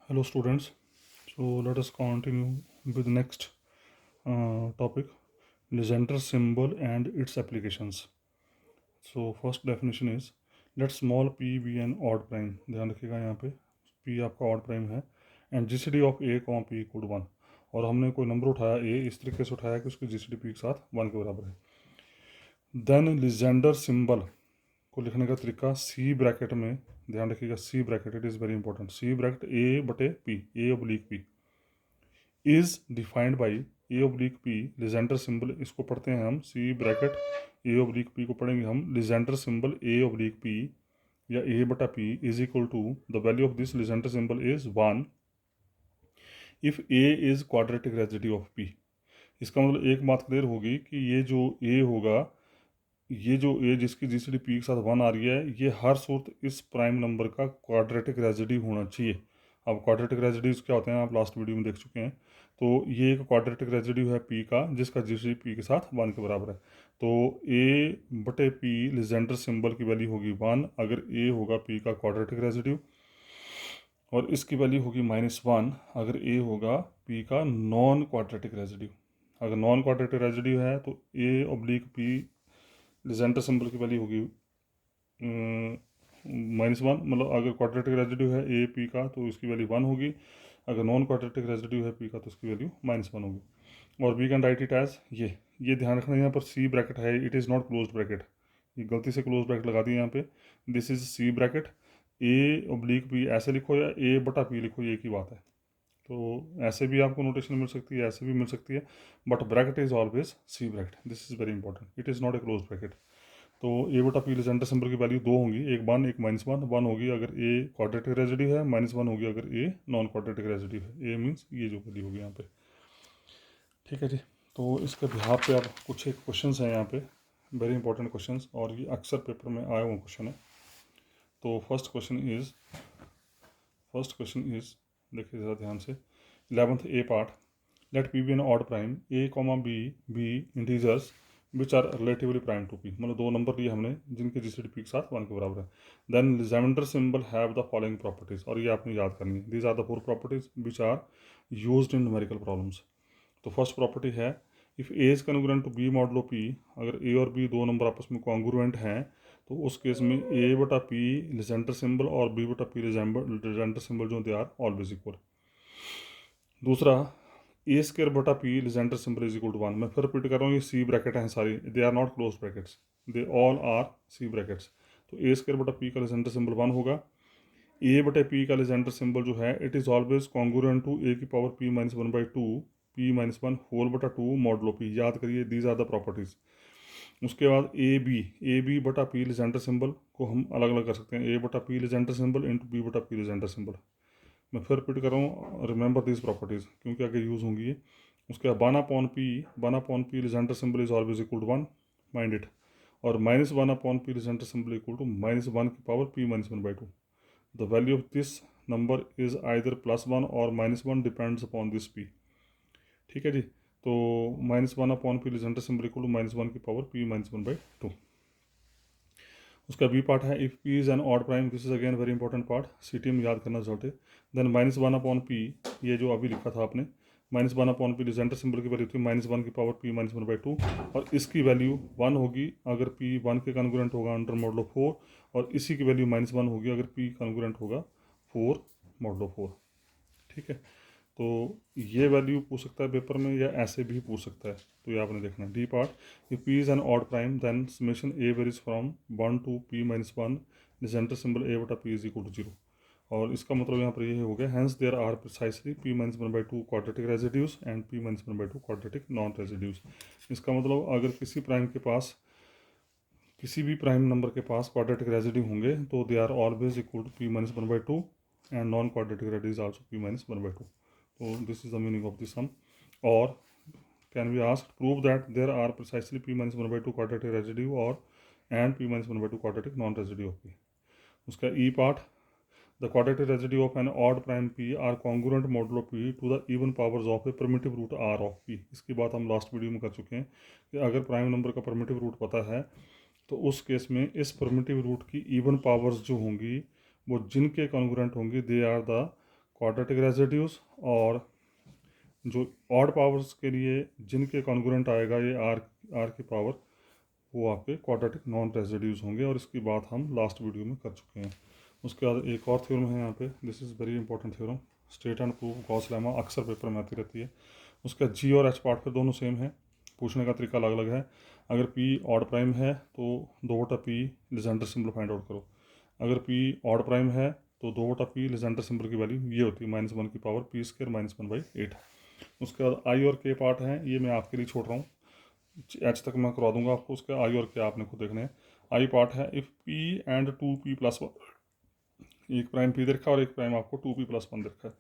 Hello students, so let us continue with the next topic, Legendre symbol and its applications. So first definition is, let small p be an odd prime. ध्यान रखिएगा यहाँ पे p आपका odd prime है and GCD of a, p equal to 1 और हमने कोई number उठाया a इस तरीके से उठाया कि उसकी GCD p के साथ 1 के बराबर है। देन Legendre symbol को लिखने का तरीका सी ब्रैकेट में, ध्यान रखिएगा C bracket, it is very important, C bracket A बटे P, A oblique P is defined by A oblique P Legendre symbol, इसको पढ़ते हैं हम सी ब्रैकेट ए ऑब्लिक पी को पढ़ेंगे हम Legendre symbol A oblique P या ए बटा P is equal to the value of this Legendre symbol is 1 if A is quadratic residue of P. इसका मतलब एक बात क्लियर होगी कि ये जो ए होगा, ये जो ए जिसकी जीसीडी पी के साथ 1 आ रही है, ये हर सूरत इस प्राइम नंबर का क्वाड्रेटिक रेजिड्यू होना चाहिए। अब क्वाड्रेटिक रेजिड्यूज क्या होते हैं आप लास्ट वीडियो में देख चुके हैं। तो ये एक क्वाड्रेटिक रेजिड्यू है पी का जिसका जीसीडी पी के साथ 1 के बराबर है। तो ए बटे पी लिजेंडर सिंबल की वैल्यू होगी 1 अगर ए होगा पी का क्वाड्रेटिक रेजिड्यू, और इसकी वैल्यू होगी -1 अगर ए होगा पी का नॉन क्वाड्रेटिक रेजिड्यू। अगर नॉन क्वाड्रेटिक रेजिड्यू है तो ए ऑब्लिक पी लिजेंडर सिंबल की वैल्यू होगी -1, मतलब अगर क्वाड्रेटिक रेजिड्यू है ए पी का तो इसकी वैल्यू 1 होगी, अगर नॉन क्वाड्रेटिक रेजिड्यू है पी का तो इसकी वैल्यू -1 होगी। और we can write it as ये ध्यान रखना, यहाँ पर सी ब्रैकेट है, it is not close bracket, ये गलती से क्लोज ब्रैकेट लगा दी यहाँ पे। This is C bracket, A oblique P ऐसे लिखो या ए बटा पी लिखो, ये एक ही बात है। तो ऐसे भी आपको नोटेशन मिल सकती है, ऐसे भी मिल सकती है, but bracket is always see bracket, this is very important, it is not A close bracket. तो ए बटा पी लिजेंडर सिंबल की वैल्यू 2 होंगी, एक 1 एक -1, 1 होगी अगर ए क्वाड्रेटिक रेजिड्यू है, -1 होगी अगर ए नॉन क्वाड्रेटिक रेजिड्यू है, ए मीन्स ये जो वैल्यू होगी यहाँ पे। ठीक है जी, तो इसके बिहार पे अब कुछ एक क्वेश्चन हैं यहाँ पे, वेरी इंपॉर्टेंट क्वेश्चन, और ये अक्सर पेपर में आया हुआ क्वेश्चन है। तो फर्स्ट क्वेश्चन इज देखिए ज़रा ध्यान से, 11th A part, let P B an odd prime A comma B integers which are relatively prime to P, मतलब दो नंबर लिए हमने जिनके जीसीडी पी के साथ 1 के बराबर है। Then Legendre symbol have the following properties, और ये आपने याद करनी है, these are the 4 properties which are used in numerical problems. तो फर्स्ट प्रॉपर्टी है, if A is congruent to B modulo P, अगर ए और बी दो नंबर आपस में कॉन्ग्रुएंट हैं तो उस केस में ए बटा पी लिजेंडर सिंबल और बी बटा पी लिजेंडर सिंबल जो दे आर ऑलवेज इक्वल। दूसरा, ए स्क्र बटा P Legendre symbol is equal to 1। मैं फिर रिपीट कर रहा हूँ, ये सी ब्रैकेट हैं सारी, they are not close brackets, they all are C brackets. तो ए स्क्र बटा पी का लिजेंडर सिंबल 1 होगा। ए बटे पी का लिजेंडर सिंबल जो है it is always congruent to ए की पावर पी -1/2 p-1 होल बटा 2 मॉडलो पी, याद करिए दीज आर द प्रॉपर्टीज। उसके बाद ए बी बटा पी लिजेंडर सिंबल को हम अलग अलग कर सकते हैं, ए बटा P Legendre symbol into B बटा पी लिजेंडर सिंबल। मैं फिर रिपीट कर रहा हूँ, रिमेंबर दिस प्रॉपर्टीज क्योंकि आगे यूज़ होंगी ये। उसके बाद 1/p Legendre symbol is always equal to 1, mind it, और -1/p Legendre symbol equal to -1 की power p-1/2। The value of this number is either +1 और -1 डिपेंड्स अपॉन दिस p। ठीक है जी, तो -1/p Legendre symbol equal to -1 की power p-1/2। उसका B part है, if p is an odd prime, this is again very important part, city में याद करना जरूरत है। देन -1/p, ये जो अभी लिखा था आपने, -1/p लिजेंडर सिंबल की वैल्यू थी -1 की पावर p-1/2, और इसकी वैल्यू 1 होगी अगर p 1 के कॉन्ग्रुएंट होगा अंडर मॉडलो 4, और इसी की वैल्यू -1 होगी अगर p कॉन्ग्रुएंट होगा 4 मॉडलो 4। ठीक है, तो ये वैल्यू पूछ सकता है पेपर में या ऐसे भी पूछ सकता है, तो ये आपने देखना है। D part, if P is an odd prime then summation A varies from 1 to p-1 Legendre symbol ए बटा पी इज इक्वल टू 0। और इसका मतलब यहाँ पर ये हो गया, hence there are precisely p-1/2 quadratic residues and p-1/2 quadratic non residues. इसका मतलब अगर किसी प्राइम के पास, किसी भी प्राइम नंबर के पास क्वाड्रेटिक रेजिड्यू होंगे तो they are always equal to p-1/2 and non quadratic residues also p-1/2। So this is the meaning of the sum. Or can be asked, prove that there are precisely p-1/2 quadratic residue or and p-1/2 quadratic non-residue of p. उसका e part, the quadratic residue of an odd prime p are congruent modulo p to the even powers of a primitive root r of p। इसकी बात हम last video में कर चुके हैं कि अगर प्राइम नंबर का परमिटिव रूट पता है तो उस केस में इस परमिटिव रूट की इवन पावर्स जो होंगी वो जिनके कॉन्ग्रुएंट होंगी they are the quadratic residues, और जो ऑड पावर्स के लिए जिनके कॉन्ग्रुएंट आएगा ये आर की पावर, वो आपके क्वाड्रेटिक नॉन रेजिड्यूज होंगे, और इसकी बात हम लास्ट वीडियो में कर चुके हैं। उसके बाद एक और थ्योरम है यहाँ पे, this is very important theorem, state and prove Gauss lemma, अक्सर पेपर में आती रहती है। उसका जी और एच पार्ट फिर दोनों सेम है, पूछने का तरीका अलग अलग है। अगर पी ऑड प्राइम है तो 2/p Legender symbol find out करो। अगर पी ऑड प्राइम है तो 2/p लीजेंडर सिंबल की वैल्यू ये होती है -1 की पावर p² -1/8। उसके बाद आई और के पार्ट हैं, ये मैं आपके लिए छोड़ रहा हूँ, एच तक मैं करवा दूंगा आपको, उसके आई और के आपने खुद देखने हैं। आई पार्ट है, इफ़ p एंड 2p+1, एक प्राइम p दे रखा है और एक प्राइम आपको 2p+1 दे रखा है,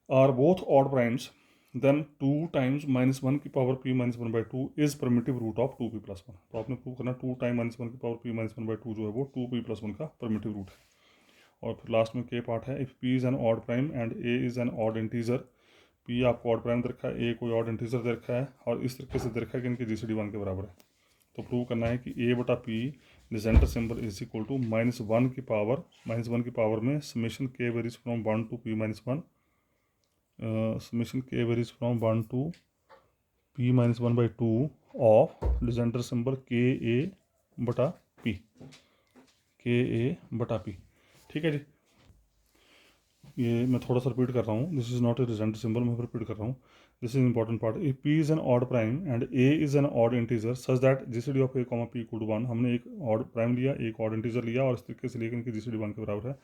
are both odd primes, then 2 times -1 की power p -1/2 is primitive root of 2p+1। तो आपने प्रूव करना 2 टाइम -1 की पावर p -1/2 जो है वो 2p+1 का परमिटिव रूट है। और फिर लास्ट में के पार्ट है, if p is an odd prime and a is an odd integer, p आपको ऑड प्राइम दे रखा है, a कोई ऑड इंटीजर दे रखा है, और इस तरीके से दे रखा है कि इनकी जीसीडी 1 के बराबर है। तो प्रूव करना है कि a/p Legendre symbol is equal to -1 की पावर में summation k varies from 1 to p-1, summation k varies from 1 to p-1/2 of Legendre symbol ka/p। ठीक है जी, ये मैं थोड़ा सा रिपीट कर रहा हूँ, this is not a Legendre symbol, मैं रिपीट कर रहा हूँ, this is important part. If p is an odd prime and a is an odd integer such that GCD of a, p equal to 1, हमने एक odd prime लिया, एक odd integer लिया, और इस तरीके से लेकर इनकी जीसीडी 1 के बराबर है,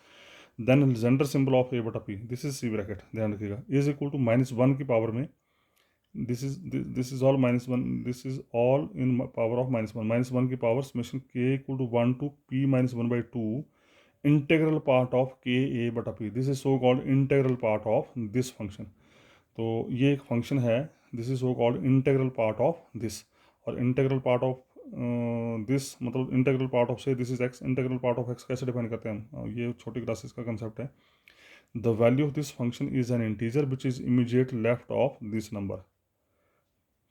then Legendre symbol of a/p, this is C bracket, ध्यान रखिएगा, इज इक्वल टू -1 की पावर में, this is all -1, this is all in power of -1 की power summation k equal to 1 to p-1/2 integral part of ka/p, this is so called integral part of this function. तो ये एक function है, this is so called integral part of this, और integral part of this मतलब integral part of से this is X, integral part of X कैसे define करते हैं हम, ये छोटी क्लासेस का कंसेप्ट है। The value of this function is an integer which is immediate left of this number.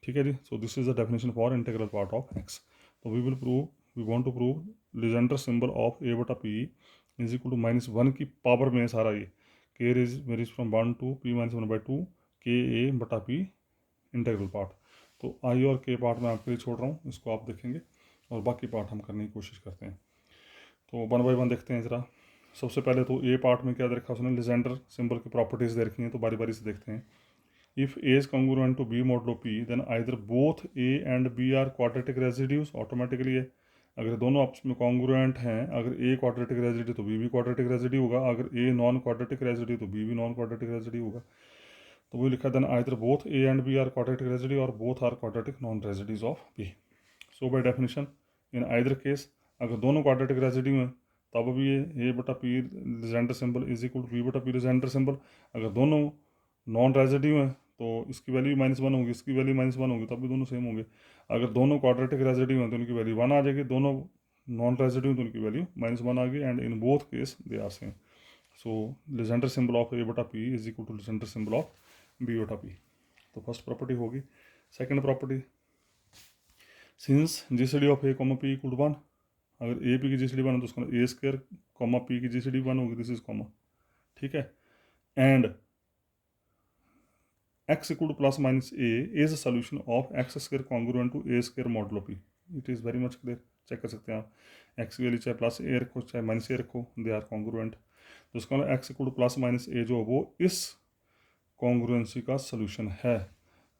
ठीक है जी, so this is the definition for integral part of X. तो we will prove, we want to prove Legendre symbol of a/p is equal to -1 की power में सारा ये k varies from 1 to p-1/2 ka/p integral part. तो आई और के part मैं आपके लिए छोड़ रहा हूँ, इसको आप देखेंगे, और बाकी पार्ट हम करने की कोशिश करते हैं। तो 1 बाय 1 देखते हैं ज़रा। सबसे पहले तो ए पार्ट में क्या दे रखा है उसने, लीजेंडर सिंबल की प्रॉपर्टीज़ दे रखी हैं, तो बारी बारी से देखते हैं। If A is congruent to B modulo P then either both A and B are quadratic residues, automatically है, अगर दोनों आपस में कॉन्ग्रुएंट हैं, अगर ए क्वाड्रेटिक रेजिड्यू तो बी भी क्वाड्रेटिक रेजिड्यू होगा, अगर ए नॉन क्वाड्रेटिक रेजिड्यू तो बी भी नॉन क्वाड्रेटिक रेजिड्यू होगा। तो वही लिखा, then either both A and B are quadratic residue और both are quadratic non residues of P. So by definition in either case, अगर दोनों क्वाड्रेटिक रेजिड्यू हैं तब भी ये a/p Legendre symbol is equal to b/p Legendre symbol. अगर दोनों non residue हैं तो इसकी वैल्यू -1 होगी, इसकी वैल्यू -1 होगी, तब भी दोनों सेम होंगे। अगर दोनों क्वाड्रेटिक रेजिड्यू हैं तो उनकी वैल्यू 1 आ जाएगी, दोनों नॉन रेजिड्यू तो उनकी वैल्यू -1 आ गई, and in both case they are same. So Legendre symbol of a/p is equal to Legendre symbol of b/p। तो फर्स्ट प्रॉपर्टी होगी। Second property, since GCD of a, p equal to 1, अगर a P की GCD 1 है तो उसका a² p की GCD 1 होगी, this is comma, ठीक है, and x equal to +-a is a solution of x² congruent to a² modulo p। It is very much clear, check कर सकते हैं आप, x की वैल्यू चाहे +a रखो चाहे -a रखो, दे आर कॉन्ग्रुएंट। तो उसका x इक्वल टू +-a जो वो इस कॉन्ग्रुएंसी का सोल्यूशन है।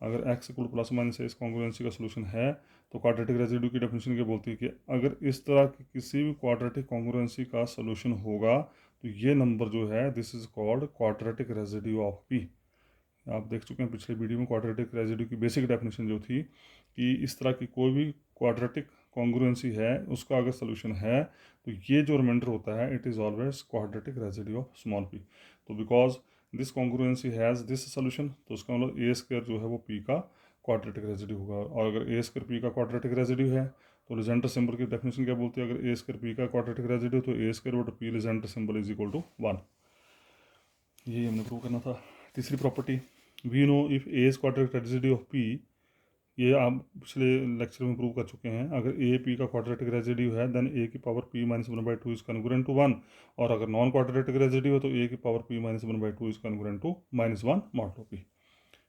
अगर x इक्वल टू +-a इस कॉन्ग्रुएंसी का सोल्यूशन है तो क्वाड्रेटिक रेजिड्यू की डेफिनेशन क्या बोलती है कि अगर इस तरह की किसी भी क्वाड्रेटिक कॉन्ग्रुएंसी का सोल्यूशन होगा तो ये नंबर जो है this is called quadratic residue of p। आप देख चुके हैं पिछले वीडियो में क्वाड्रेटिक रेजिड्यू की बेसिक डेफिनेशन जो थी कि इस तरह की कोई भी क्वाड्रेटिक कॉन्ग्रुएंसी है उसका अगर सोल्यूशन है तो ये जो रिमाइंडर होता है it is always quadratic residue of small p। तो because this congruency has this solution, तो उसका मतलब a² जो है वो p का क्वाड्रेटिक रेजिड्यू होगा। और अगर a² p का क्वाड्रेटिक रेजिड्यू है तो लीजेंडर सिंबल की डेफिनेशन क्या बोलती है, अगर a² p का क्वाड्रेटिक रेजिड्यू तो a²/p Legendre symbol is equal to 1। ये हमने प्रूव करना था। तीसरी property, we know if a is quadratic residue of p ये आप पिछले लेक्चर में प्रूव कर चुके हैं। अगर ए पी का क्वाड्रेटिक रेजिड्यू है देन ए की power P minus one by two is congruent to 1, और अगर नॉन क्वाड्रेटिक रेजिड्यू है तो ए की power P minus one by two is congruent to -1 modulo p.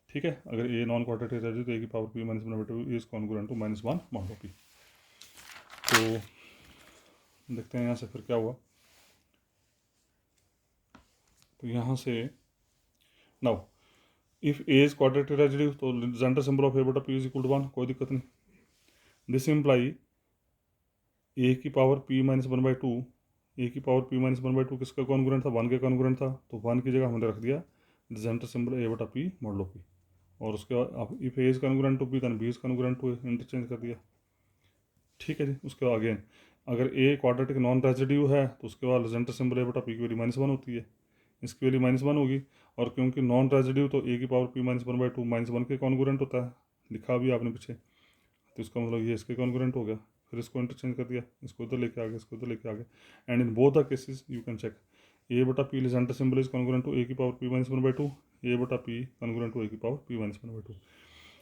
ठीक है, अगर ए नॉन क्वाड्रेटिक रेजिड्यू तो ए की power P minus one by two is congruent to -1 modulo p. तो देखते हैं यहाँ से फिर क्या हुआ। तो यहाँ से now if A is quadratic residue तो जेंडर सिंबल ऑफ ए बटा पी इज इक्वल टू 1, कोई दिक्कत नहीं। दिस इम्प्लाई ए की power P minus one by two, ए की power P minus one by two किसका कॉन्ग्रुएंट था, 1 के कॉन्ग्रुएंट था, तो 1 की जगह हमने रख दिया जेंडर सिंबल ए बटा पी मॉडलो पी, और उसके बाद अब if A is congruent to b then b is congruent to a, interchange कर दिया। ठीक है जी। उसके बाद अगेन अगर ए क्वाड्रेटिक नॉन रेजिड्यू है तो उसके बाद जेंडर सिंबल ए बटा पी की वैल्यू -1 होती है, इसकी वैल्यू -1 होगी, और क्योंकि नॉन रेजिड्यू तो ए की power P minus one by to -1 के कॉन्ग्रुएंट होता है, लिखा भी आपने पीछे, तो इसका मतलब ये इसके कॉन्ग्रुएंट हो गया। फिर इसको इंटरचेंज कर दिया, इसको इधर लेके आ गए, इसको इधर लेके आ गए, and in both the cases you can check A बटा P Legendre symbol is congruent to ए की power P minus one by two, ए बटा पी कॉन्ग्रुएंट टू ए की power P minus one by two.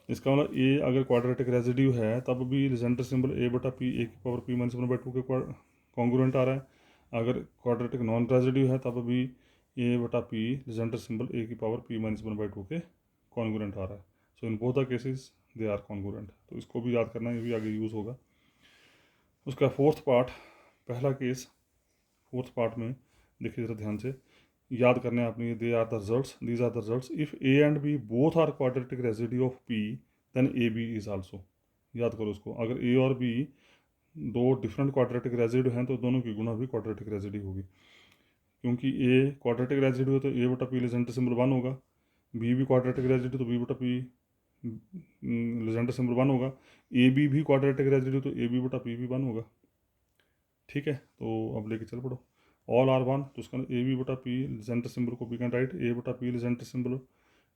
इसका मतलब ए अगर क्वाड्रेटिक रेजिड्यू है तब भी जेंडर सिंबल ए बटा पी ए की power P minus one by two के कॉन्ग्रुएंट आ रहा है, अगर क्वाड्रेटिक नॉन रेजिड्यू है तब भी ए बटा पी जेंडर सिंबल ए की power P minus one by two के कॉन्ग्रुएंट आ रहा है। So in both the cases they are congruent, तो इसको भी याद करना है, ये भी आगे यूज़ होगा। उसका फोर्थ पार्ट, पहला केस फोर्थ पार्ट में देखिए ज़रा ध्यान से याद करने हैं आपने, they are the results, these are the results if a and b both are quadratic residue of P then a b is also. याद करो उसको, अगर ए और बी दो डिफरेंट क्वाड्रेटिक रेजिड्यू हैं तो दोनों की गुणा भी क्वाड्रेटिक रेजिड्यू होगी, क्योंकि ए क्वाड्रेटिक रेजिड्यू है तो ए बटा पी लेजेंडर सिंबल 1 होगा, बी भी क्वाड्रेटिक रेजिड्यू तो बी बटा पी लेजेंडर सिंबल 1 होगा, ए बी भी क्वाड्रेटिक रेजिड्यू तो ए बी बटा पी भी 1 होगा। ठीक है, तो अब लेके चल पड़ो, ऑल आर 1, तो उसका ए बी बटा पी लेजेंडर सिंबल को वी कैन राइट ए बटा P Legendre symbol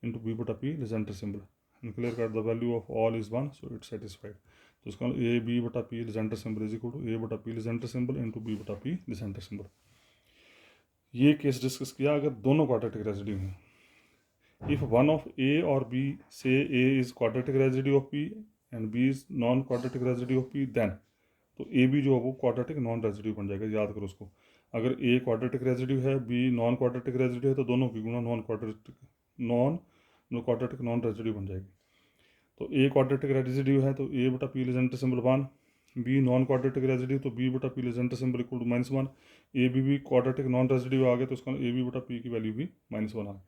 into B बटा P Legendre symbol, clear cut the value of all is 1 so it satisfied. तो उसका ए बी बटा P Legendre symbol is equal to ए बटा P Legendre symbol into B बटा P Legendre symbol. ये case discuss किया अगर दोनों quadratic residue हैं। इफ वन ऑफ ए और बी से A is quadratic residue of P and B is non quadratic residue of P then, तो A B जो है वो क्वाड्रेटिक नॉन रेजिड्यू बन जाएगा, याद करो उसको। अगर ए क्वाड्रेटिक रेजिड्यू है, बी नॉन क्वाड्रेटिक रेजिड्यू है, तो दोनों की गुणा नॉन क्वाड्रेटिक नॉन रेजिड्यू बन जाएगी। तो ए क्वाड्रेटिक रेजिड्यू है तो ए बटा P Legendre symbol 1, B non quadratic residue तो बी बटा P Legendre symbol equal to -1, A B भी क्वाड्रेटिक नॉन रेजिड्यू आ गया तो उसका ए बी बटा पी की वैल्यू भी -1 आ गई,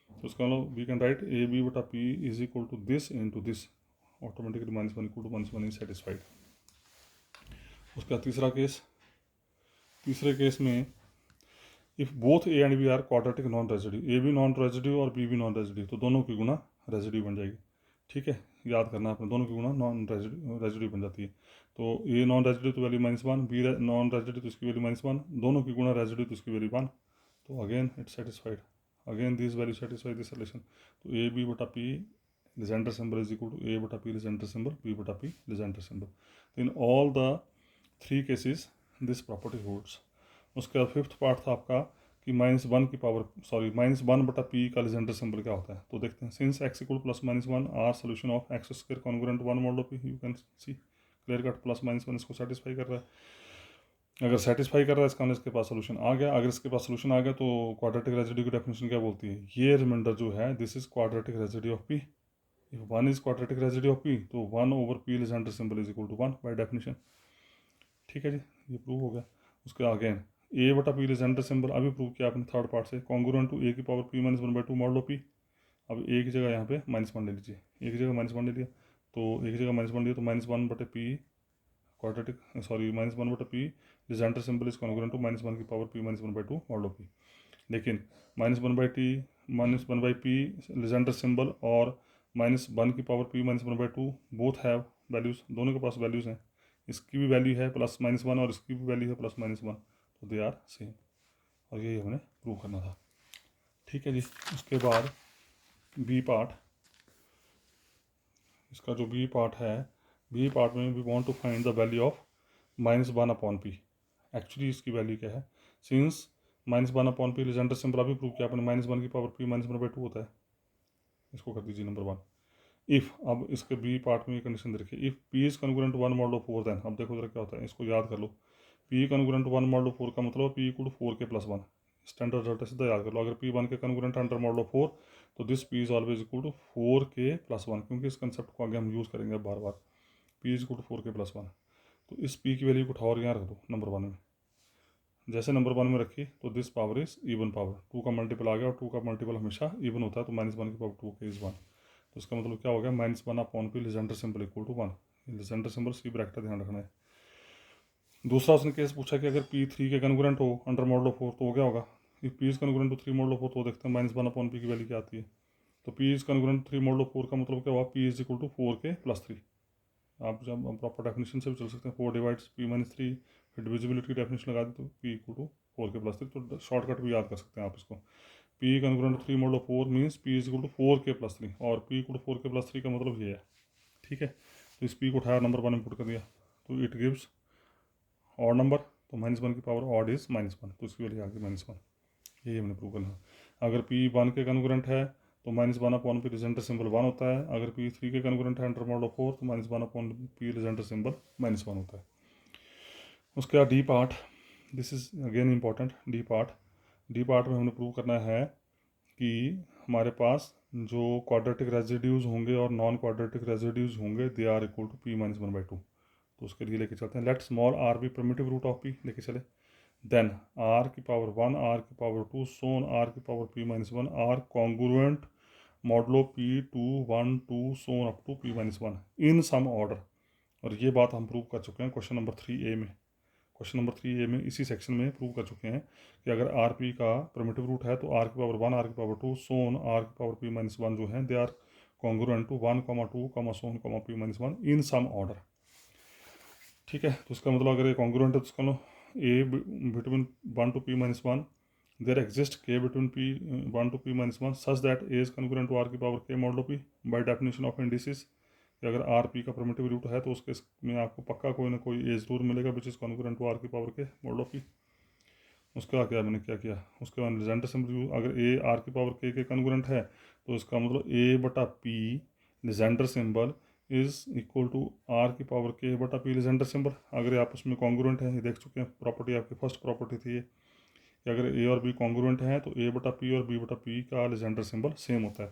तो उसका मतलब we can write A B बटा P is equal to this into this, automatically -1 equal to -1 is satisfied. उसका तीसरा केस, तीसरे केस में if both A and B are quadratic non residue, A भी नॉन रेजिड्यू और B भी non residue, तो दोनों की गुणा रेजिड्यू बन जाएगी। ठीक है, याद करना आपने, दोनों की गुणा नॉन रेजिड्यू बन जाती है। तो ए नॉन रेजिड्यू तो वैल्यू -1, बी नॉन रेजिड्यू तो इसकी वैल्यू -1, दोनों की गुणा रेजिड्यू तो इसकी वैल्यू 1, तो again it satisfied, again this value satisfy this relation. तो ए बी बटा P Legendre symbol is equal to ए बटा पी लेजेंडर सिंबल बी बटा पी लेजेंडर सिंबल। तो in all the 3 cases this property holds. उसके बाद fifth part था आपका कि -1 की पावर -1 बटा पी का लेजेंडर सिंबल क्या होता है, तो देखते हैं। Since x equal plus -1 are solution of x square congruent 1 modulo p, you can see clear cut +-1 इसको सेटिस्फाई कर रहा है। अगर सेटिस्फाई कर रहा है इसका मतलब इसके पास सोल्यूशन आ गया। अगर इसके पास सोल्यूशन आ गया तो क्वाड्रेटिक रेजिड्यू की डेफिनेशन क्या बोलती है, ये रिमाइंडर जो है this is quadratic residue of p, if 1 is quadratic residue of p तो 1 over p Legendre symbol is equal to 1 by definition. ठीक है जी, ये प्रूव हो गया। उसके अगेन ए बटा पी लेजेंडर सिंबल अभी प्रूव किया आपने थर्ड पार्ट से, कॉन्ग्रुएंट टू ए की power P minus 1/2 modulo P. अब ए की जगह यहाँ पे -1 ले लीजिए, एक जगह -1 ले लिया, तो एक जगह -1 लिया तो -1 बटे पी क्वाड्रेटिक -1 बटा P Legendre symbol is congruent to -1 की power P minus 1/2 modulo p. लेकिन -1/पी लेजेंडर सिंबल और -1 की power P minus 1/2 both have values, दोनों के पास वैल्यूज हैं, इसकी भी वैल्यू है +-1 और इसकी भी वैल्यू है +-1, तो दे आर सेम, और यही हमें प्रूव करना था। ठीक है जी। उसके बाद बी पार्ट, इसका जो बी पार्ट है, बी पार्ट में we want to find the value of -1 upon p. Actually इसकी वैल्यू क्या है, since -1 upon p Legendre symbol अभी प्रूव किया आपने, -1 की पावर पी माइनस 1/2 होता है, इसको कर दीजिए नंबर 1। इफ़, अब इसके बी पार्ट में ये कंडीशन दे रखी है, if p is congruent to 1 modulo 4, then अब देखो जरा क्या होता है, इसको याद कर लो। पी कन्ग्रुएंट टू 1 मॉडल 4 का मतलब P equal to 4 k plus 1, standard result सीधा याद कर लो। अगर पी 1 के कन्ग्रुएंट अंडर मॉडल 4 तो this p is always equal to 4 k plus 1, क्योंकि इस कंसेप्ट को आगे हम यूज़ करेंगे बार बार। P is equal to 4 k plus 1, तो इस पी की वैल्यू को उठाओ और यहाँ रख दो नंबर 1 में। जैसे नंबर 1 में रखी तो this power is even power, 2 का मल्टीपल आ गया और 2 का मल्टीपल हमेशा इवन होता है, तो -1 की पावर 2 के इज 1, तो इसका मतलब क्या हो गया, -1 upon p Legendre symbol equal to 1। Legendre symbol see bracket ध्यान रखना है। दूसरा उसने केस पूछा कि अगर पी 3 के कन्ग्रुएंट हो अंडर मॉडल 4 तो क्या होगा। If P is congruent to 3 modulo 4 तो देखते हैं -1 अपॉन पी की वैल्यू क्या आती है। तो पी इज कन्ग्रुएंट 3 मॉडल 4 का मतलब क्या हुआ, P is equal to 4 k plus 3। आप जब प्रॉपर डेफिनेशन से भी चल सकते हैं, 4 डिवाइड्स पी माइनस 3, फिर डिविजिबिलिटी की डेफिनेशन लगा दी तो P equal to 4 k plus 3, तो शॉर्टकट भी याद कर सकते हैं आप इसको। P congruent 3 modulo 4 means p is equal to 4 k plus 3, और P equal to 4 k plus 3 का मतलब ये है, ठीक है। तो इस पी को उठाया नंबर 1 में पुट कर दिया, तो इट गिव्स ऑड नंबर, तो -1 की पावर ऑड इज -1, तो इसकी वैल्यू आ गई -1। यही हमने प्रूव करना है। अगर पी 1 के कन्ग्रुएंट है तो -1 अपॉन पी लेजेंडर सिंबल 1 होता है। अगर पी 3 के कन्ग्रुएंट है अंडर मॉडल 4 तो -1 अपॉन पी लेजेंडर सिंबल -1 होता है। उसके बाद D part, this is again important. D part में हमने प्रूव करना है कि हमारे पास जो क्वाड्रेटिक रेजिड्यूज होंगे और नॉन क्वाड्रेटिक रेजिड्यूज होंगे they are equal to p -1/2। तो उसके लिए लेके चलते हैं, let small r be primitive root of p लेके चले, देन आर की पावर 1, आर की पावर 2, सोन आर की power p-1 r congruent modulo p2 1 2 so on up to p-1 in some order. और ये बात हम प्रूव कर चुके हैं क्वेश्चन नंबर 3A में। क्वेश्चन नंबर 3A में इसी सेक्शन में प्रूव कर चुके हैं कि अगर आर पी का प्रिमिटिव रूट है तो आर की पावर 1, आर की पावर 2, सोन आर की पावर p-1 जो है they are congruent to 1, 2, so on, p-1 in some order, ठीक है। तो इसका मतलब अगर ये कॉन्ग्रुएंट है तो इसका लो a between 1 to p-1, there exist k between p 1 to p-1 such that a is congruent to r की power k modulo p by definition of indices. अगर आर पी का प्रिमिटिव रूट है तो उसके में आपको पक्का कोई ना कोई ए जरूर मिलेगा which is congruent to r की पावर के मॉडलो पी। उसके बाद क्या मैंने क्या किया, उसके बाद लेजेंडर सिंबल, अगर ए आर की पावर के कन्ग्रुएंट है तो इसका मतलब ए बटा P Legendre symbol is equal to r की पावर के बटा पी लेजेंडर सिंबल। अगर ये आपस में कॉन्ग्रुएंट है, ये देख चुके हैं प्रॉपर्टी, आपकी फर्स्ट प्रॉपर्टी थी ये कि अगर ए और बी कॉन्ग्रुएंट हैं तो ए बटा पी और बी बटा पी का लेजेंडर सिंबल सेम होता है।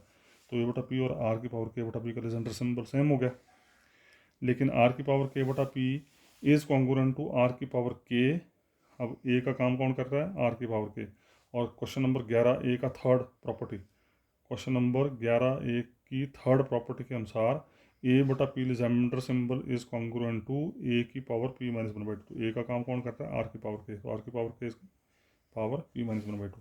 तो ए बटा पी और आर की पावर के बटा पी का लेजेंडर सिंबल सेम हो गया, लेकिन आर की पावर के बटा P is congruent to r की पावर के। अब ए का काम कौन कर रहा है, आर की पावर के। और क्वेश्चन नंबर 11 ए का third property, question number 11 a की थर्ड प्रॉपर्टी के अनुसार ए बटा P Legendre symbol is congruent to ए की पावर p-1/2। ए का काम कौन करता है, आर की पावर के, तो आर की पावर के पावर p-1/2,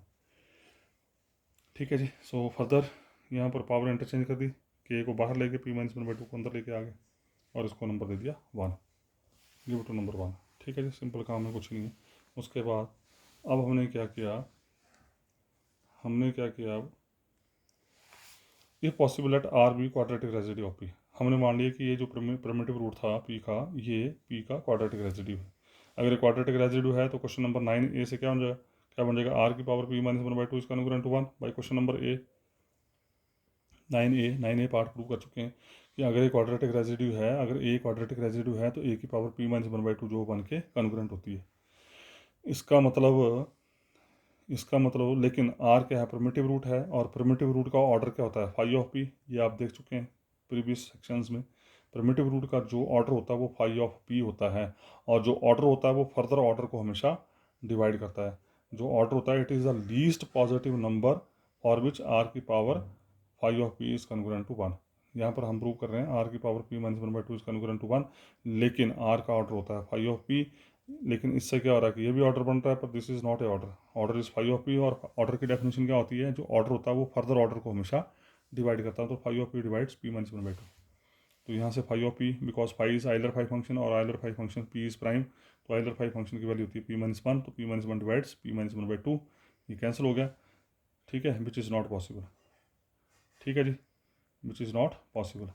ठीक है जी। सो फर्दर यहाँ पर पावर इंटरचेंज कर दी, के को बाहर लेके p-1/2 को अंदर लेके आ गए और इसको नंबर दे दिया 1, गिव टू नंबर 1, ठीक है जी। सिंपल काम है, कुछ नहीं है। उसके बाद अब हमने क्या किया, अब if possible let r be quadratic residue of p. हमने मान लिया कि ये जो प्रिमिटिव रूट था पी का, ये पी का क्वाड्रेटिक रेजिड्यू है। अगर ये क्वाड्रेटिक रेजिड्यू है तो क्वेश्चन नंबर 9A से क्या बन जाएगा, आर की पावर p-1/2 इसका congruent to 1 by question number a 9A part prove कर चुके हैं कि अगर ये क्वाड्रेटिक रेजिड्यू है, अगर ए क्वाड्रेटिक रेजिड्यू है तो ए की पावर p-1/2 जो बन के कन्ग्रुएंट होती है। इसका मतलब लेकिन आर क्या है, प्रिमिटिव रूट है, और प्रिमिटिव रूट का ऑर्डर क्या होता है, फाई ऑफ पी, ये आप देख चुके हैं प्रीवियस सेक्शंस में। प्रिमिटिव रूट का जो ऑर्डर होता है वो फाई ऑफ पी होता है, और जो ऑर्डर होता है वो फर्दर ऑर्डर को हमेशा डिवाइड करता है। जो ऑर्डर होता है it is the least positive number for which r की power phi of p is congruent to 1। यहाँ पर हम प्रूव कर रहे हैं आर की power p-1/2 is congruent to 1, लेकिन आर का ऑर्डर होता है फाई ऑफ पी। लेकिन इससे क्या हो रहा है कि ये भी ऑर्डर बन रहा है पर this is not a order, order is phi of p. और ऑर्डर की डेफिनेशन क्या होती है, जो ऑर्डर होता है वो फर्दर ऑर्डर को हमेशा डिवाइड करता है, तो phi of P divides p-1/2। तो यहाँ से phi of p, because phi is Euler phi function और Euler phi function p is prime, तो आइलर फाई फंक्शन की वैल्यू होती है p-1, तो p-1 डिवाइड्स p-1/2, ये कैंसिल हो गया, ठीक है, विच इज़ नॉट पॉसिबल, ठीक है जी, विच इज़ नॉट पॉसिबल।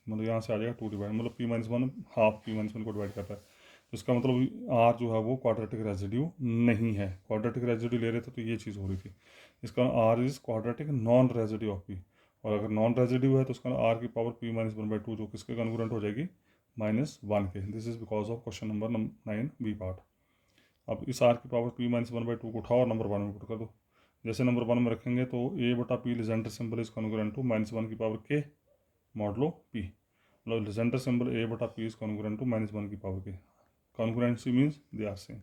मतलब यहाँ से आ जाएगा 2 डिवाइड, मतलब p-1 हाफ p-1 को डिवाइड करता है, तो इसका मतलब आर जो है वो क्वाड्रेटिक रेजिड्यू नहीं है। क्वाड्रेटिक रेजिड्यू ले रहे थे तो ये चीज़ हो रही थी, इसका r is quadratic non residue of p, और अगर नॉन रेजिड्यू है तो उसका आर की power P minus one by two जो किसके कॉन्ग्रुएंट हो जाएगी -1 के। This is because of question number 9 b part. अब इस आर की power P minus one by two को उठाओ और नंबर 1 में पुट कर दो। जैसे नंबर 1 में रखेंगे तो ए बटा P Legendre symbol is congruent to -1 की पावर के मॉडलो पी, मतलब लेजेंडर सिंबल ए बटा पी इज कॉन्ग्रुएंट टू -1 की power k. Congruency means they are same.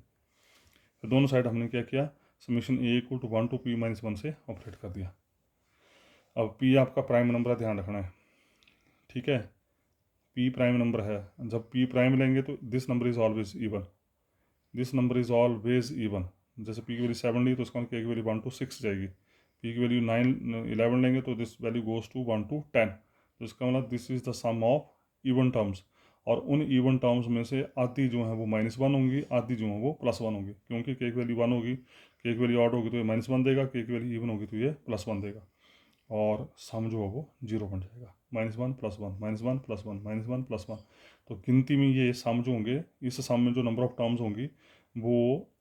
तो दोनों साइड हमने क्या किया, summation a equal to 1 to p-1 से ऑपरेट कर दिया। अब पी आपका प्राइम नंबर है, ध्यान रखना है, ठीक है। पी प्राइम नंबर है, जब पी प्राइम लेंगे तो this number is always even, this number is always even. जैसे पी की वैल्यू 7 ली तो उसका के की वैल्यू 1 to 6 जाएगी। पी की वैल्यू 11 लेंगे तो this value goes to 1 to 10। तो इसका मतलब this is the sum of even terms, और उन इवन टर्म्स में से आधी जो है वो -1 होंगी, आधी जो है वो +1 होंगी, क्योंकि के की वैल्यू 1 होगी, के की वैल्यू ऑड होगी तो ये -1 देगा, के की वैल्यू इवन होगी तो ये +1 देगा, और सम जो है वो 0 बन जाएगा। -1 +1 -1 +1 -1 +1। तो गिनती में ये सम जो होंगे, इस सम में जो नंबर ऑफ टर्म्स होंगी वो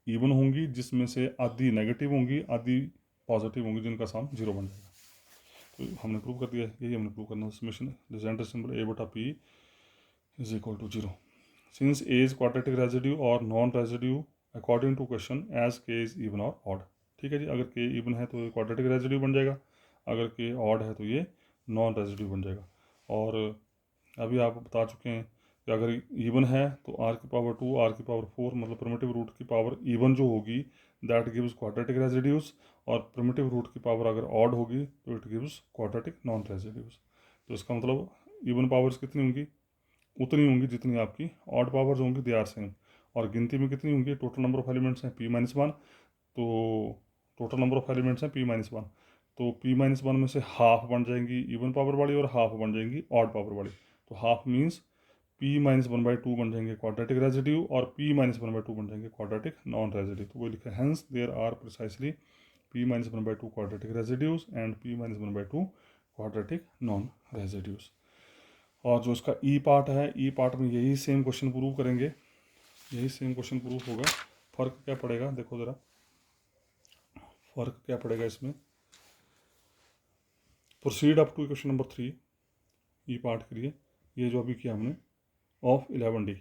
इवन होंगी, जिसमें से आधी नेगेटिव होंगी, आधी पॉजिटिव होंगी, जिनका सम 0 बन जाएगा। तो हमने प्रूव कर दिया, यही हमने प्रूव करना है। समीशन लेजेंडर सिंबल ए बटा P is equal to 0 since A is quadratic residue or non residue according to question as K is even or odd। ठीक है जी, अगर K even है तो ये quadratic residue बन जाएगा, अगर K odd है तो ये non residue बन जाएगा। और अभी आप बता चुके हैं कि अगर इवन है तो r की पावर 2 r की पावर 4 मतलब प्रिमिटिव रूट की पावर इवन जो होगी दैट गिव्स क्वाड्रेटिक रेजिड्यूज, और प्रिमिटिव रूट की पावर अगर ऑड होगी तो it gives quadratic non residues. तो इसका मतलब इवन पावर्स कितनी होंगी, उतनी होंगी जितनी आपकी ऑड पावर्स होंगी, दे आर सेम। और गिनती में कितनी होंगी, टोटल नंबर ऑफ एलिमेंट्स हैं p-1, तो टोटल नंबर ऑफ एलिमेंट्स हैं p-1, तो p-1 में से हाफ बन जाएंगी इवन पावर वाली और हाफ बन जाएंगी ऑड पावर वाली। तो हाफ मीन्स p-1/2 बन जाएंगे क्वाड्रेटिक रेजिड्यू, और p-1/2 बन जाएंगे क्वाड्रेटिक नॉन रेजिड्यू। तो वो लिखा है hence there are precisely p-1/2 quadratic residues and p-1/2 quadratic non residues. और जो इसका ई पार्ट है, ई पार्ट में यही सेम क्वेश्चन प्रूव करेंगे, यही सेम क्वेश्चन प्रूव होगा। फ़र्क क्या पड़ेगा, देखो ज़रा फ़र्क क्या पड़ेगा इसमें। Proceed up to question number 3 e part के लिए, ये जो अभी किया हमने of 11D।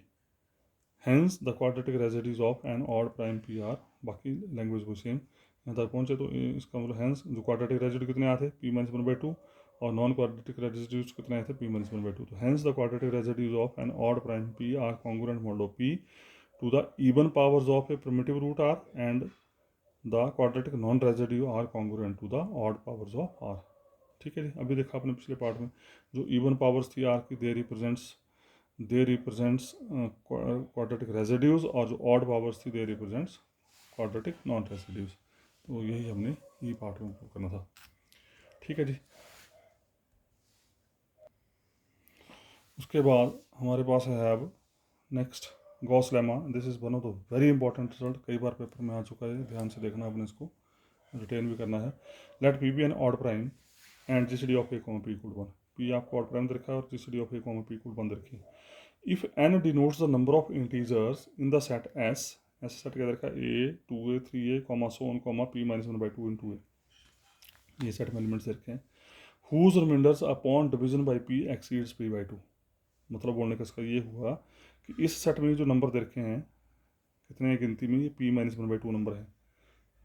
Hence the quadratic residues of an odd prime p are, बाकी लैंग्वेज वो सेम। यहाँ तक पहुँचे तो इसका मतलब हैंस जो क्वाड्रेटिक रेजिड्यू कितने आते p-1/2, और नॉन क्वाड्रेटिक रेजिड्यूज कितने आए थे p-1/2। तो hence the quadratic residues of an odd prime p are congruent modulo p to the even powers of a primitive root r, and the quadratic non residue are congruent to the odd powers of r। ठीक है जी, अभी देखा आपने पिछले part में जो even powers थी r की, दे रिप्रेजेंट्स क्वाड्रेटिक रेजिड्यूज, और जो ऑड पावर्स थी दे रिप्रेजेंट्स क्वाड्रेटिक नॉन रेजिड्यूज। तो यही हमने ई पार्ट में प्रूव करना था। ठीक है जी, उसके बाद हमारे पास है अब next Gauss lemma. This is one of the very important result, कई बार पेपर में आ चुका है, ध्यान से देखना आपने, इसको रिटेन भी करना है। Let P B an odd prime and GCD of a comma p equal 1। P आपको ऑड प्राइम रखा है और GCD of a comma p equal 1 रखी है। If n denotes the number of integers in the set s, ऐसे set क्या रखा है a 2a 3a comma so on comma p-1/2 into a, ये सेट में एलिमेंट्स रखे हैं। Whose remainders upon division by p exceeds p/2। मतलब बोलने का इसका ये हुआ कि इस सेट में जो नंबर दे रखे हैं कितने हैं गिनती में, ये p-1/2 नंबर है,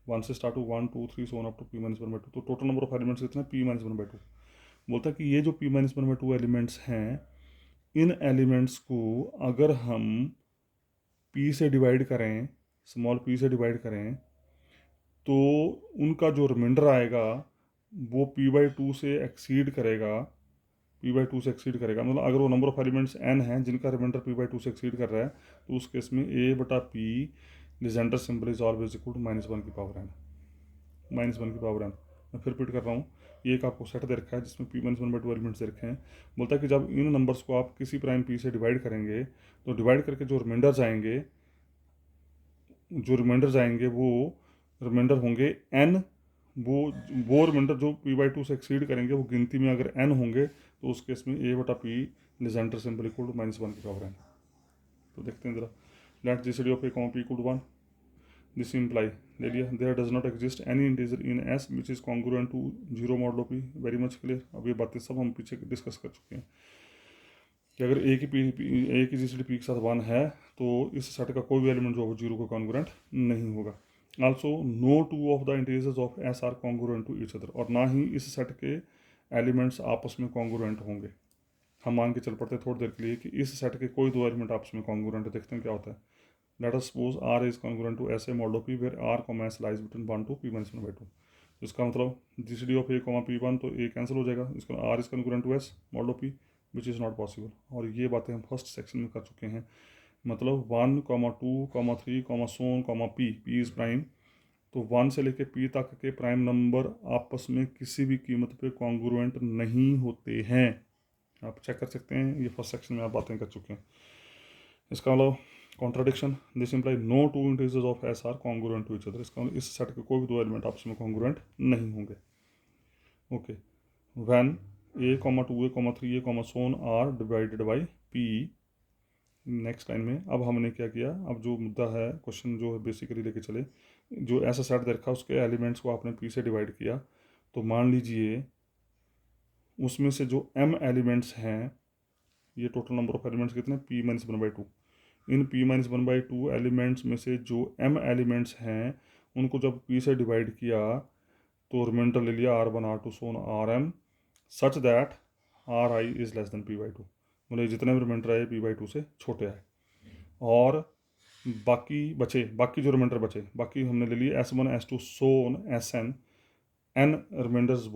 1 से स्टार्ट हो 1 2 3 so on up to p-1/2। तो टोटल नंबर ऑफ एलिमेंट्स कितना है, p-1/2। बोलता है कि ये जो p-1/2 एलिमेंट्स हैं, इन एलिमेंट्स को अगर हम p से डिवाइड करें, स्मॉल p से डिवाइड करें, तो उनका जो रिमाइंडर आएगा वो p/2 से एक्सीड करेगा, p/2 से एक्सीड करेगा। मतलब अगर वो नंबर ऑफ एलिमेंट्स n हैं जिनका रिमाइंडर p/2 से एक्सीड कर रहा है, तो उस केस में a/p Legendre symbol is always equal to -1 की पावर n, -1 की पावर n। मैं फिर रिपीट कर रहा हूँ, ये एक आपको सेट दे रखा है जिसमें p-1/2 एलिमेंट्स दे रखे हैं। बोलता है कि जब इन नंबर्स को आप किसी प्राइम p से डिवाइड करेंगे, तो डिवाइड करके जो रिमाइंडर्स आएंगे, वो रिमाइंडर होंगे n, वो रिमाइंडर जो p/2 से एक्सीड करेंगे वो गिनती में अगर n होंगे, तो उस केस में a/p Legendre symbol equal to -1 की पावर n। तो देखते हैं जरा, let GCD of a comma p equal to 1। This imply ले लिया, there does not exist any integer in s which is congruent to 0 modulo p. Very much clear. अब ये बातें सब हम पीछे डिस्कस कर चुके हैं कि अगर ए की जीसीडी पी के साथ 1 है तो इस सेट का कोई भी एलिमेंट जो हो 0 को कॉन्ग्रुएंट नहीं होगा। Also no two of the integers of s are congruent to each other, और ना ही इस सेट के एलिमेंट्स आपस में कॉन्ग्रुएंट होंगे। हम मान के चल पड़ते हैं थोड़ी देर के लिए कि इस सेट के कोई दो एलिमेंट आपस में कॉन्ग्रुएंट है। देखते हैं क्या होता है। Let us suppose r is congruent to s a modulo p where r comma s lies between 1 to p-1/2। इसका मतलब GCD of a comma p1 तो ए कैंसिल हो जाएगा, इसका r is congruent to s modulo p which is not possible. और ये बातें हम फर्स्ट सेक्शन में कर चुके हैं। मतलब 1, 2, 3, सोन, पी इज़ प्राइम, तो 1 से लेकर पी तक के प्राइम नंबर आपस में किसी भी कीमत पे कॉन्ग्रुएंट नहीं होते हैं। आप चेक कर सकते हैं, ये फर्स्ट सेक्शन में आप बातें कर चुके हैं। इसका मतलब contradiction, this imply no two integers of s are congruent to each other. इसका मतलब इस सेट के कोई भी दो एलिमेंट आपस में कॉन्ग्रुएंट नहीं होंगे। Okay, when a comma 2 a comma 3 a comma so on are divided by p. Next line में अब हमने क्या किया, अब जो मुद्दा है क्वेश्चन जो है बेसिकली लेके चले, जो ऐसा सेट दे रखा उसके एलिमेंट्स को आपने पी से डिवाइड किया, तो मान लीजिए उसमें से जो m एलिमेंट्स हैं, ये टोटल नंबर ऑफ एलिमेंट्स कितने, p-1/2। इन p-1/2 एलिमेंट्स में से जो m एलिमेंट्स हैं उनको जब p से डिवाइड किया तो रिमाइंडर ले लिया R1 R2 so on Rm such that Ri is less than p/2। मतलब जितने भी रिमाइंडर आए p/2 से छोटे आए, और बाकी जो रिमाइंडर बचे बाकी हमने ले लिए S1 S2 so on Sn। n reminders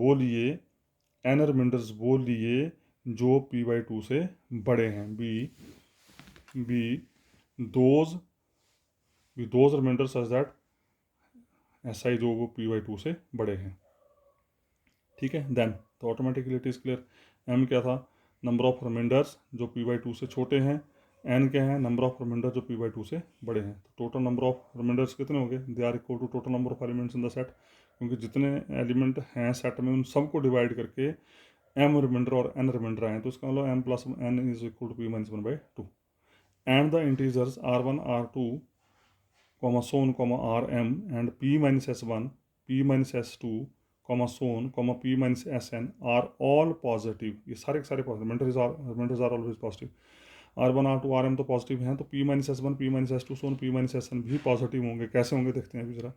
वो लिए जो p/2 से बड़े हैं। Those remainder such that SI जो वो p/2 से बड़े हैं। ठीक है, देन तो automatically it is clear. m क्या था, नंबर ऑफ रिमाइंडर्स जो p/2 से छोटे हैं। n क्या है, नंबर ऑफ रिमाइंडर जो p/2 से बड़े हैं। तो टोटल नंबर ऑफ रिमाइंडर्स कितने हो गए, they are equal to total number of elements in the set, क्योंकि जितने एलिमेंट हैं सेट में उन सबको डिवाइड करके m रिमाइंडर और n रिमाइंडर आए, तो इसका मतलब m plus n is equal to p-1/2। And the integers r1 r2 so on rm and p-s1 p-s2 so on p-sn are all positive. ये सारे के सारे positive, remainders are always positive. R1 R2 Rm तो positive हैं, तो p-s1 p-s2 so on p-sn भी positive होंगे। कैसे होंगे देखते हैं अभी जरा।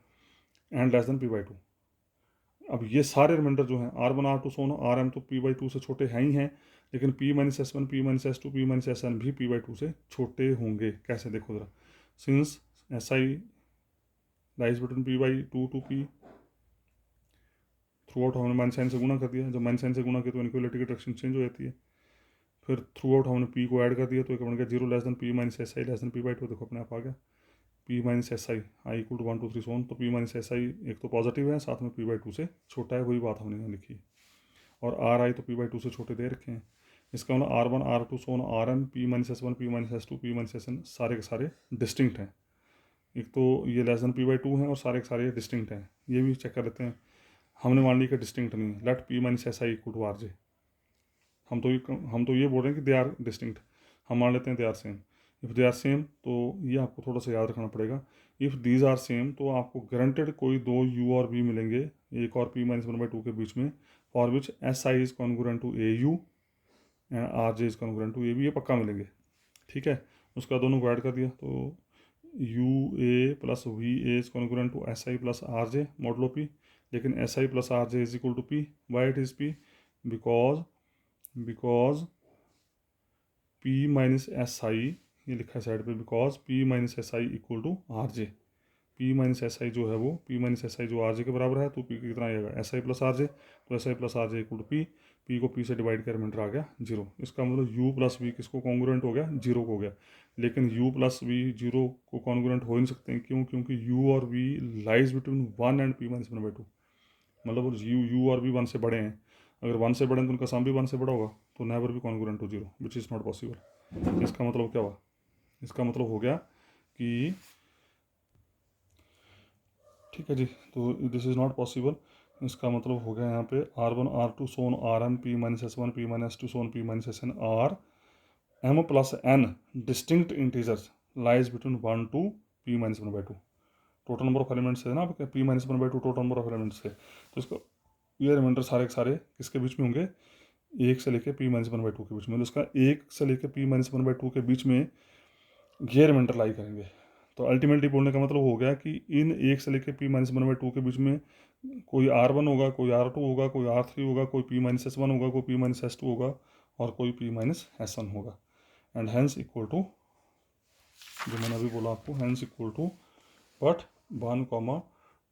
And less than p/2। अब ये सारे रिमाइंडर जो हैं R1 R2 सोन Rm तो p/2 से छोटे हैं ही हैं, लेकिन p-s1 p-s2 p-sn भी p/2 से छोटे होंगे। कैसे देखो ज़रा, since SI lies between p/2 to p, throughout हमने माइनस साइन से गुणा कर दिया, जब माइनस साइन से गुणा किया तो इनक्वलिटी की डायरेक्शन चेंज हो जाती है। फिर थ्रू आउट हमने p को ऐड कर दिया तो एक बन गया 0 less than p-SI less than p/2। देखो अपने आप आ गया p-SI i इक्वल टू 1 2 3 सोन, तो p-SI एक तो पॉजिटिव है, साथ में p/2 से छोटा है, वही बात हमने यहाँ लिखी। और Ri तो p/2 से छोटे दे रखे हैं। इसका मतलब R1 R2 so on Rm p-s1 p-s2 p-sn सारे के सारे डिस्टिंक्ट हैं। एक तो ये लेस देन p/2 हैं और सारे के सारे डिस्टिंक्ट हैं। ये भी चेक कर लेते हैं। हमने मान ली कि डिस्टिंक्ट नहीं है, late p-SI equal to Rj। हम तो ये बोल रहे हैं कि दे आर डिस्टिंक्ट, हम मान लेते हैं they are same. If they are same तो ये आपको थोड़ा सा याद रखना पड़ेगा। इफ़ दीज आर सेम तो आपको गारंटेड कोई दो u और v मिलेंगे, एक और p-1/2 के बीच में, for which SI is congruent to AU and RJ is congruent to AB। ये पक्का मिलेंगे। ठीक है, उसका दोनों को ऐड कर दिया तो UA plus VA is congruent to SI plus RJ modulo P। लेकिन SI plus RJ is equal to P। Why it is P, because p-SI, ये लिखा है साइड पे, because p-SI equal to RJ। p-SI जो है वो p-SI जो RJ के बराबर है, तो p कितना आएगा SI प्लस RJ, तो SI plus RJ equal to p को p से डिवाइड कर रिमाइंडर आ गया 0। इसका मतलब u प्लस v किसको कॉन्ग्रुएंट हो गया, 0 को हो गया। लेकिन u प्लस v 0 को कॉन्ग्रुएंट हो नहीं सकते हैं, क्यों, क्योंकि u और v lies between 1 and p-1/2। मतलब u और v 1 से बड़े हैं, अगर 1 से बड़े हैं तो उनका सम भी 1 से बड़ा होगा, तो नेवर भी congruent to 0 which is not possible. इसका मतलब क्या हुआ, इसका मतलब हो गया कि, ठीक है जी, तो दिस इज़ नॉट पॉसिबल। इसका मतलब हो गया यहाँ पे R1 R2 so on Rm p-s1 p-s2 so on p-sn are m plus n distinct integers lies between 1 to p-1/2। Total number of elements है ना आपके, P minus one by two total number of elements है, तो इसका ये reminder सारे के सारे किसके बीच में होंगे, एक से लेके P minus one by two के बीच में, तो इसका एक से लेके P minus one by two के बीच में ये रिमाइंडर लाई करेंगे। तो अल्टीमेटली बोलने का मतलब हो गया कि इन एक से लेके P minus one by two के बीच में कोई R1 होगा, कोई R2 होगा, कोई R3 होगा, कोई P माइनस S1 होगा, कोई P माइनस S2 होगा और कोई P माइनस S1 होगा, एंड हैंस इक्वल टू, जो मैंने अभी बोला आपको, hence equal to but 1,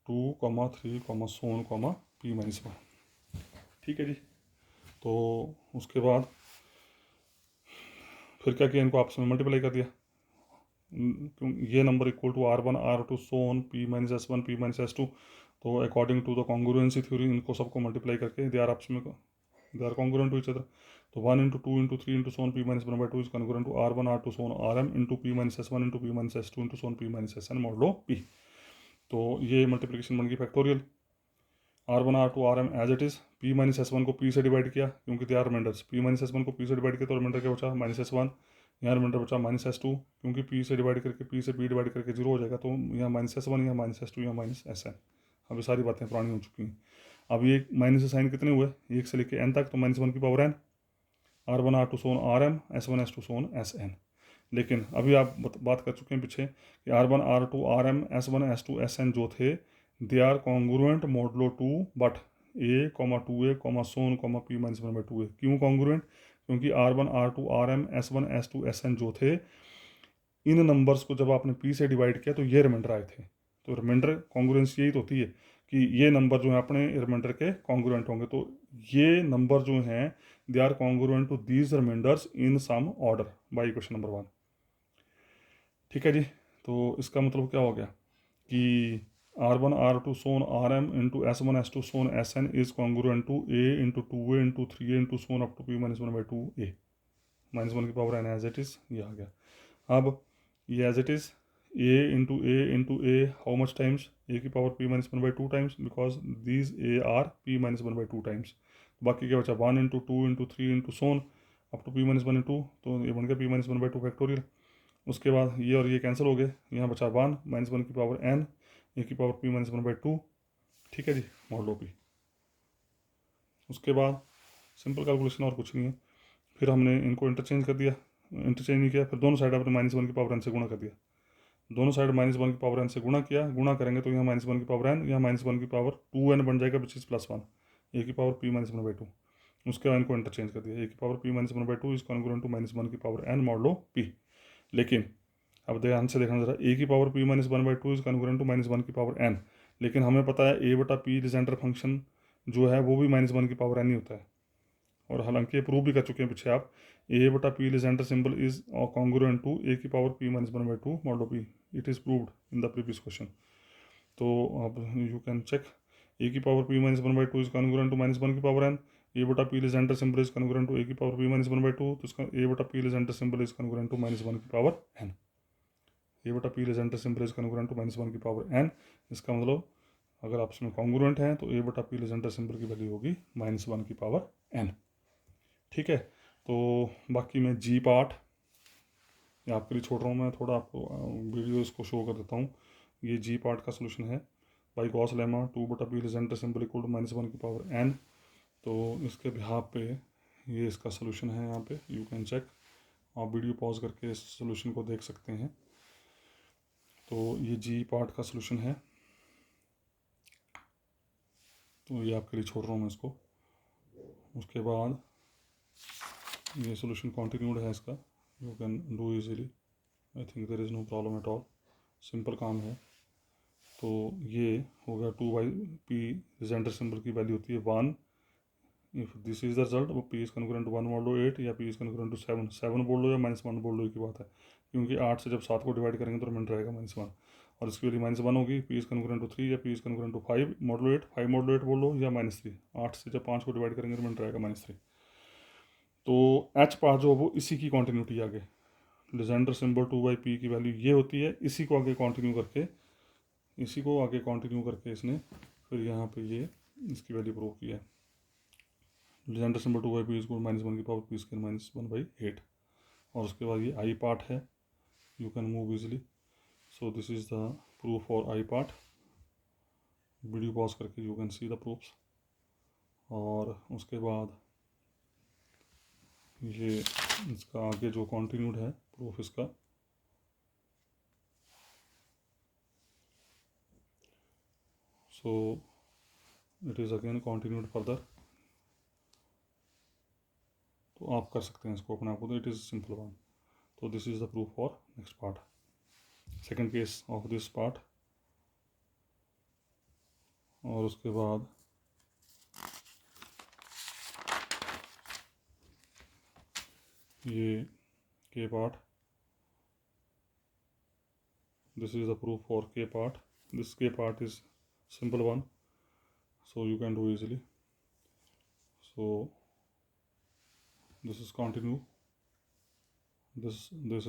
2, 3, so on, P minus 1। ठीक है जी। तो उसके बाद फिर क्या किया, इनको आपस में मल्टीप्लाई कर दिया, ये number equal to R1, R2 so on P minus S1, P minus S2, तो according to the congruency theory इनको सबको मल्टीप्लाई करके दे आर आपस में they are congruent to each other, तो 1 into 2 into 3 into so on P minus one by two is congruent to R1 R2 so on RM into P minus S1 into P minus S2 into so on P minus SN modulo P। तो ये multiplication बन गई factorial, R1 R2 RM as it is, P minus S1 को P से divide किया क्योंकि they are remainders, P minus S1 को P से डिवाइड किया तो रिमाइंडर क्या बचा माइनस S1, यहाँ रिमाइंडर बचा माइनस S2 क्योंकि P से डिवाइड करके P से P डिवाइड करके जीरो हो जाएगा, तो यहाँ माइनस S1, यहाँ माइनस S2, यहाँ माइनस SN। अब ये सारी बातें पुरानी हो चुकी हैं। अब ये माइनस साइन कितने हुए, एक से लेके n तक, तो माइनस वन की power n, R1 R2 so on RM, S1 S2 so on SN। लेकिन अभी आप बात कर चुके हैं पीछे कि R1 R2 RM S1 S2 SN जो थे they are congruent modulo 2 but A, 2A, so on, P minus one by 2A। क्यों कॉन्ग्रुएंट, क्योंकि R1 R2 RM S1 S2 SN जो थे, इन नंबर्स को जब आपने P से डिवाइड किया तो ये रिमाइंडर आए थे। तो रिमाइंडर कॉन्ग्रुएंस यही तो होती है कि ये नंबर जो है अपने रिमाइंडर के कॉन्ग्रुएंट होंगे, तो ये नंबर जो हैं they are congruent to these remainders in some order by equation number 1। ठीक है जी। तो इसका मतलब क्या हो गया कि R1 R2 so on RM into S1 S2 so on SN is congruent to A into 2A into 3A into so on up to P minus one by 2A, minus one की power n as it is, ये आ गया। अब ये as it is A into A how much times, A की power P minus one by two times because these A are P minus one by two times. बाकी क्या बचा 1 into 2 into 3 into so on up to P minus one into, तो ये बन गया P minus one by two factorial. उसके बाद ये और ये कैंसिल हो गए, यहाँ बचा 1 माइनस वन की पावर n, ए की power P minus one by to. ठीक है जी, मॉडलो P। उसके बाद सिंपल कैलकुलेशन और कुछ नहीं है, फिर हमने इनको इंटरचेंज कर दिया, इंटरचेंज नहीं किया, फिर दोनों साइड आपने माइनस वन की पावर n से गुणा कर दिया, दोनों साइड माइनस वन की पावर n से गुणा किया, गुणा करेंगे तो यहाँ माइनस वन की पावर n, यहाँ माइनस वन की पावर 2n बन जाएगा which is plus one, A की power P minus one by two. उसके बाद इनको इंटरचेंज कर दिया, ए की power P minus one by two is congruent to minus one की पावर n मॉडलो P। लेकिन अब ध्यान से देखना जरा, ए की power P minus one by two is congruent to minus one की पावर n, लेकिन हमें पता है A बटा P लीजेंडर फंक्शन जो है वो भी माइनस वन की पावर n ही होता है, और हालांकि ये प्रूव भी कर चुके हैं पीछे आप, A बटा P Legendre symbol is congruent to A की power P minus one by two modulo P, it is proved in the previous question. तो अब यू कैन चेक, A की power P minus one by two is congruent to minus one की power n, A बटा P Legendre symbol is congruent to A की power P minus one by two, तो इसका A बटा P Legendre symbol is congruent to minus one की power n, A बटा P Legendre symbol is congruent to minus one की power n। इसका मतलब अगर आप इसमें कॉन्ग्रुएंट हैं तो A बटा P लीजेंडर सिंबल की वैल्यू होगी माइनस वन की पावर n। ठीक है, तो बाकी मैं जी पार्ट ये आपके लिए छोड़ रहा हूँ, मैं थोड़ा आपको वीडियो इसको शो कर देता हूँ। ये जी पार्ट का सोल्यूशन है बाई गॉस लेमा 2 बटा P Legendre symbol equal to minus one की पावर n। तो इसके बिहाफ पे ये इसका सोल्यूशन है, यहाँ पे यू कैन चेक, आप वीडियो पॉज करके इस सोल्यूशन को देख सकते हैं। तो ये जी पार्ट का सोल्यूशन है, तो ये आपके लिए छोड़ रहा हूँ मैं इसको। उसके बाद ये सोल्यूशन कॉन्टिन्यूड है इसका, you can do easily, I think there is no problem at all, simple काम है। तो ये हो गया 2 बाई P लीजेंडर सिंबल की वैल्यू होती है 1, if this is the result, वो P इज कॉन्ग्रुएंट टू 1 बोल लो 8 या P इज कॉन्ग्रुएंट टू 7, 7 बोल लो या माइनस वन बोल लो, की बात है, क्योंकि 8 से जब 7 को डिवाइड करेंगे तो रिमाइंडर रहेगा माइनस वन, और इसकी वैल्यू माइनस वन होगी। P इज कॉन्ग्रुएंट टू 3 या P is congruent to 5 modulo 8, 5 modulo 8 बोल लो या माइनस 3, 8 से जब 5 को डिवाइड करेंगे रिमाइंडर रहेगा माइनस 3। तो एच पार्ट जो वो इसी की कॉन्टिन्यूटी आगे, लीजेंडर सिंबल 2 बाई P की वैल्यू ये होती है, इसी को आगे कंटिन्यू करके, इसी को आगे कंटिन्यू करके इसने फिर यहाँ पे ये इसकी वैल्यू प्रूव किया है, Legendre symbol 2 by P is minus one की power P square minus one by 8। और उसके बाद ये आई पार्ट है, you can move easily, so this is the proof for i part. Video pause करके you can see the proofs. और उसके बाद ये इसका आगे जो कॉन्टिन्यूड है प्रूफ इसका, so it is again continued further. तो आप कर सकते हैं इसको अपने आप को, तो इट इज़ सिंपल वन। तो this is the proof for next part, second case of this part. और उसके बाद ये के part, this is the proof for के पार्ट। दिस के part is simple one, so you can do easily. So this is continue, this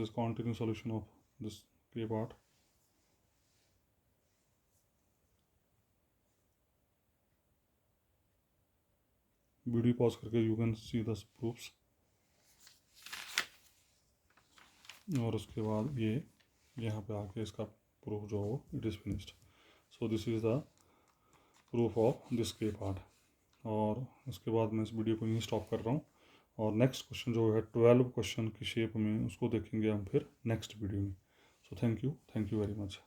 is continue solution of this k part. Video pause करके you can see the proofs. और उसके बाद ये यहाँ पे आके इसका प्रूफ जो हो it is finished. So this is the proof of this के पार्ट। और उसके बाद मैं इस वीडियो को यहीं स्टॉप कर रहा हूँ। और नेक्स्ट क्वेश्चन जो है 12 क्वेश्चन की शेप में, उसको देखेंगे हम फिर नेक्स्ट वीडियो में। So thank you very much.